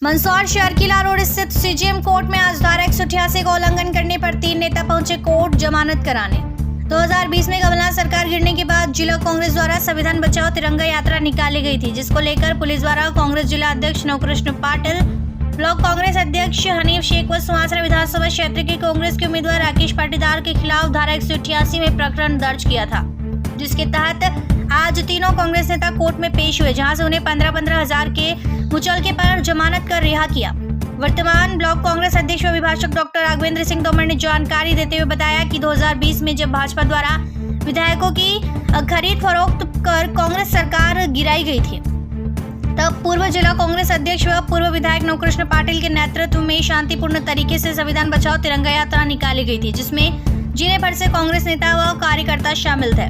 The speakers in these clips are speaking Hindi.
मंदसौर शहर किला रोड स्थित सीजेएम कोर्ट में आज धारा 188 का उल्लंघन करने पर 3 नेता पहुंचे कोर्ट जमानत कराने। 2020 में कमलनाथ सरकार गिरने के बाद जिला कांग्रेस द्वारा संविधान बचाओ तिरंगा यात्रा निकाली गई थी, जिसको लेकर पुलिस द्वारा कांग्रेस जिला अध्यक्ष नवकृष्ण पाटिल, ब्लॉक कांग्रेस अध्यक्ष हनीफ शेख व सुहासरा विधानसभा क्षेत्र के कांग्रेस के उम्मीदवार राकेश पाटीदार के खिलाफ धारा 188 में प्रकरण दर्ज किया था, जिसके तहत आज तीनों कांग्रेस नेता कोर्ट में पेश हुए, जहां से उन्हें 15-15 हजार के मुचलके पर जमानत कर रिहा किया। वर्तमान ब्लॉक कांग्रेस अध्यक्ष व अभिभाषक डॉक्टर राघवेंद्र सिंह तोमर ने जानकारी देते हुए बताया कि 2020 में जब भाजपा द्वारा विधायकों की खरीद फरोख्त कर कांग्रेस सरकार गिराई गई थी, तब पूर्व जिला कांग्रेस अध्यक्ष व पूर्व विधायक नवकृष्ण पाटिल के नेतृत्व में शांतिपूर्ण तरीके से संविधान बचाओ तिरंगा यात्रा निकाली गई थी, जिसमें जिले भर से कांग्रेस नेता व कार्यकर्ता शामिल थे।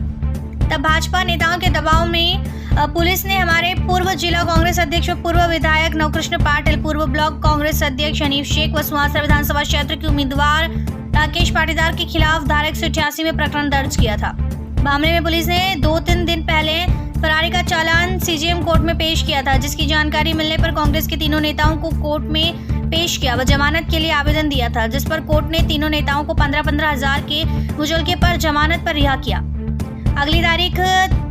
तब भाजपा नेताओं के दबाव में पुलिस ने हमारे पूर्व जिला कांग्रेस अध्यक्ष व पूर्व विधायक नवकृष्ण पाटिल, पूर्व ब्लॉक कांग्रेस अध्यक्ष हनीफ शेख व सुहासरा विधानसभा क्षेत्र के उम्मीदवार राकेश पाटीदार के खिलाफ धारा 188 में प्रकरण दर्ज किया था। मामले में पुलिस ने 2-3 दिन पहले फरारी का चालान सीजेएम कोर्ट में पेश किया था, जिसकी जानकारी मिलने पर कांग्रेस के तीनों नेताओं को कोर्ट में पेश किया व जमानत के लिए आवेदन दिया था, जिस पर कोर्ट ने तीनों नेताओं को 15-15 हजार के मुचलके पर जमानत पर रिहा किया। अगली तारीख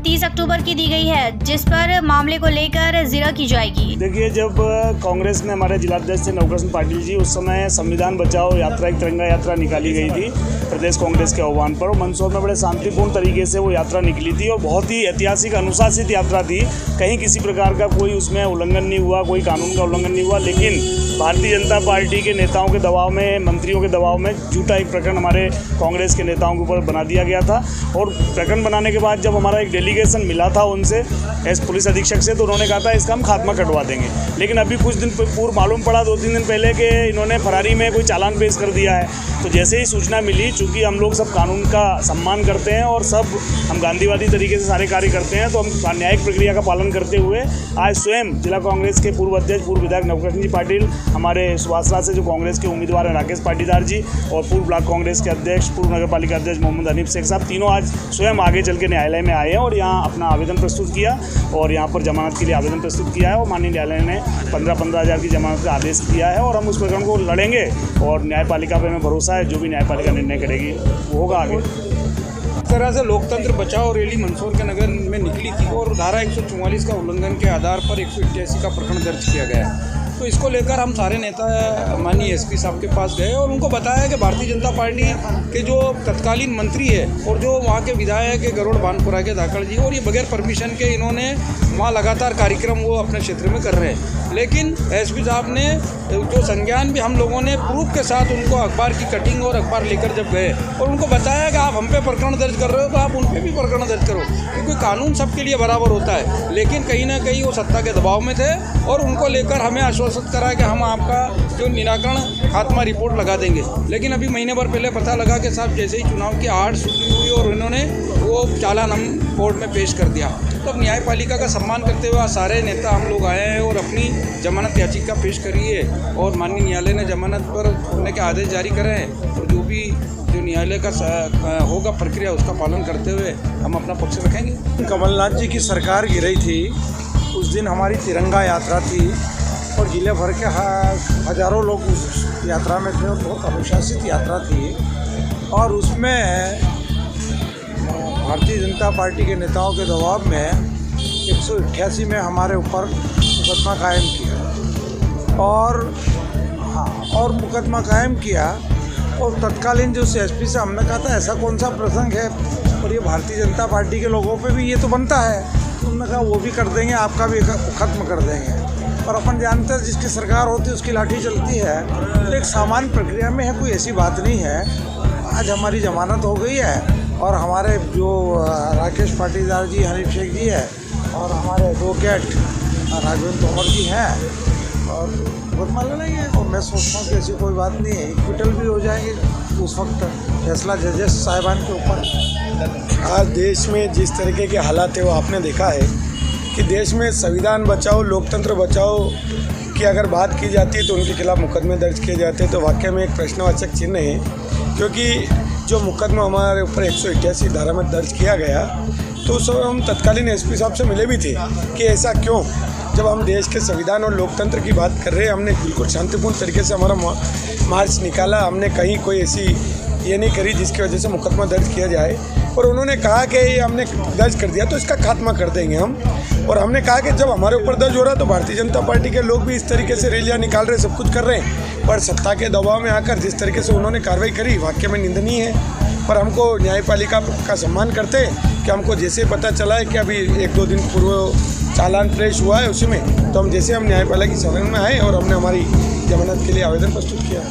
30 अक्टूबर की दी गई है, जिस पर मामले को लेकर जिरा की जाएगी। देखिए, जब कांग्रेस ने हमारे जिलाध्यक्ष थे नवकृष्ण पाटिल जी, उस समय संविधान बचाओ यात्रा एक तिरंगा यात्रा निकाली गई थी प्रदेश कांग्रेस के आह्वान पर। मंदसौर में बड़े शांतिपूर्ण तरीके से वो यात्रा निकली थी और बहुत ही ऐतिहासिक अनुशासित यात्रा थी। कहीं किसी प्रकार का कोई उसमें उल्लंघन नहीं हुआ, कोई कानून का उल्लंघन नहीं हुआ, लेकिन भारतीय जनता पार्टी के नेताओं के दबाव में, मंत्रियों के दबाव में झूठा एक प्रकरण हमारे कांग्रेस के नेताओं के ऊपर बना दिया गया था। और प्रकरण बनाने के बाद जब हमारा एक डेलीगेशन मिला था उनसे, एस पुलिस अधीक्षक से, तो उन्होंने कहा था इसका हम खात्मा कटवा देंगे। लेकिन अभी कुछ दिन पूर्व मालूम पड़ा, 2-3 दिन पहले, कि इन्होंने फरारी में कोई चालान पेश कर दिया है। तो जैसे ही सूचना मिली, चूँकि हम लोग सब कानून का सम्मान करते हैं और सब हम गांधीवादी तरीके से सारे कार्य करते हैं, तो हम न्यायिक प्रक्रिया का पालन करते हुए आज स्वयं जिला कांग्रेस के पूर्व अध्यक्ष, पूर्व विधायक नवकृष्ण जी पाटिल, हमारे सुहासरा से जो कांग्रेस के उम्मीदवार हैं राकेश पाटीदार जी, और पूर्व ब्लॉक कांग्रेस के अध्यक्ष, पूर्व नगर पालिका अध्यक्ष मोहम्मद हनीफ शेख साहब, तीनों आज स्वयं आगे चल के न्यायालय में आए हैं और यहाँ अपना आवेदन प्रस्तुत किया और यहाँ पर जमानत के लिए आवेदन प्रस्तुत किया है। और माननीय न्यायालय ने 15-15 हजार की जमानत का आदेश दिया है और हम उस प्रकरण को लड़ेंगे और न्यायपालिका पर हमें भरोसा है, जो भी न्यायपालिका निर्णय करेगी वो होगा आगे। इस तरह से लोकतंत्र बचाओ रैली मंदसौर के नगर में निकली थी और धारा 144 का उल्लंघन के आधार पर 188 का प्रकरण दर्ज किया गया। तो इसको लेकर हम सारे नेता माननीय एसपी साहब के पास गए और उनको बताया कि भारतीय जनता पार्टी के जो तत्कालीन मंत्री है और जो वहाँ के विधायक है गरुड़ भानपुरा के धाकड़ जी, और ये बगैर परमिशन के इन्होंने वहाँ लगातार कार्यक्रम वो अपने क्षेत्र में कर रहे हैं। लेकिन एसपी साहब ने जो संज्ञान भी हम लोगों ने प्रूफ के साथ उनको अखबार की कटिंग और अखबार लेकर जब गए और उनको बताया कि आप हम पे प्रकरण दर्ज कर रहे हो तो आप उन पे भी प्रकरण दर्ज करो, क्योंकि कानून सबके लिए बराबर होता है। लेकिन कहीं ना कहीं वो सत्ता के दबाव में थे और उनको लेकर हमें आश्वासित करा कि हम आपका जो निराकरण खात्मा रिपोर्ट लगा देंगे। लेकिन अभी महीने भर पहले पता लगा कि साहब जैसे ही चुनाव की आड़ शुरू हुई और इन्होंने वो चालान हम कोर्ट में पेश कर दिया। तो अब न्यायपालिका का सम्मान करते हुए सारे नेता हम लोग आए हैं और अपनी जमानत याचिका पेश करी है और माननीय न्यायालय ने जमानत पर छोड़ने के आदेश जारी करे हैं। और जो भी जो न्यायालय का होगा प्रक्रिया उसका पालन करते हुए हम अपना पक्ष रखेंगे। कमलनाथ जी की सरकार गिरी थी, उस दिन हमारी तिरंगा यात्रा थी और जिले भर के हजारों लोग उस यात्रा में थे और बहुत अनुशासित यात्रा थी। और उसमें भारतीय जनता पार्टी के नेताओं के दबाव में 188 में हमारे ऊपर मुकदमा कायम किया और मुकदमा कायम किया। और तत्कालीन जो एसपी से हमने कहा था ऐसा कौन सा प्रसंग है और ये भारतीय जनता पार्टी के लोगों पे भी ये तो बनता है, तो उन्होंने कहा वो भी कर देंगे, आपका भी ख़त्म कर देंगे। और अपन जानते हैं जिसकी सरकार होती है उसकी लाठी चलती है, तो एक सामान्य प्रक्रिया में है, कोई ऐसी बात नहीं है। आज हमारी जमानत हो गई है और हमारे जो राकेश पाटीदार जी, हनीफ शेख जी है और हमारे एडवोकेट राघवेंद्र तोमर जी हैं और मुकदमा लड़ेंगे। और मैं सोचता हूँ कि ऐसी कोई बात नहीं है, एक्विटल भी हो जाएंगे, उस वक्त फैसला जजेस साहिबान के ऊपर। आज देश में जिस तरीके के हालात है वो आपने देखा है कि देश में संविधान बचाओ, लोकतंत्र बचाओ की अगर बात की जाती है तो उनके खिलाफ मुकदमे दर्ज किए जाते हैं, तो वाकई में एक प्रश्नवाचक चिन्ह है। क्योंकि जो मुकदमा हमारे ऊपर 188 धारा में दर्ज किया गया तो उस समय हम तत्कालीन एसपी साहब से मिले भी थे कि ऐसा क्यों, जब हम देश के संविधान और लोकतंत्र की बात कर रहे हैं। हमने बिल्कुल शांतिपूर्ण तरीके से हमारा मार्च निकाला, हमने कहीं कोई ऐसी ये नहीं करी जिसकी वजह से मुकदमा दर्ज किया जाए। और उन्होंने कहा कि ये हमने दर्ज कर दिया तो इसका खात्मा कर देंगे हम। और हमने कहा कि जब हमारे ऊपर दर्ज हो रहा है तो भारतीय जनता पार्टी के लोग भी इस तरीके से रैलियाँ निकाल रहे, सब कुछ कर रहे हैं, पर सत्ता के दबाव में आकर जिस तरीके से उन्होंने कार्रवाई करी वाकई में निंदनीय है। पर हमको न्यायपालिका का सम्मान करते हैं कि हमको जैसे पता चला है कि अभी 1-2 दिन पूर्व चालान पेश हुआ है उसी में, तो हम जैसे हम न्यायपालिका की शरण में आए और हमने हमारी जमानत के लिए आवेदन प्रस्तुत किया।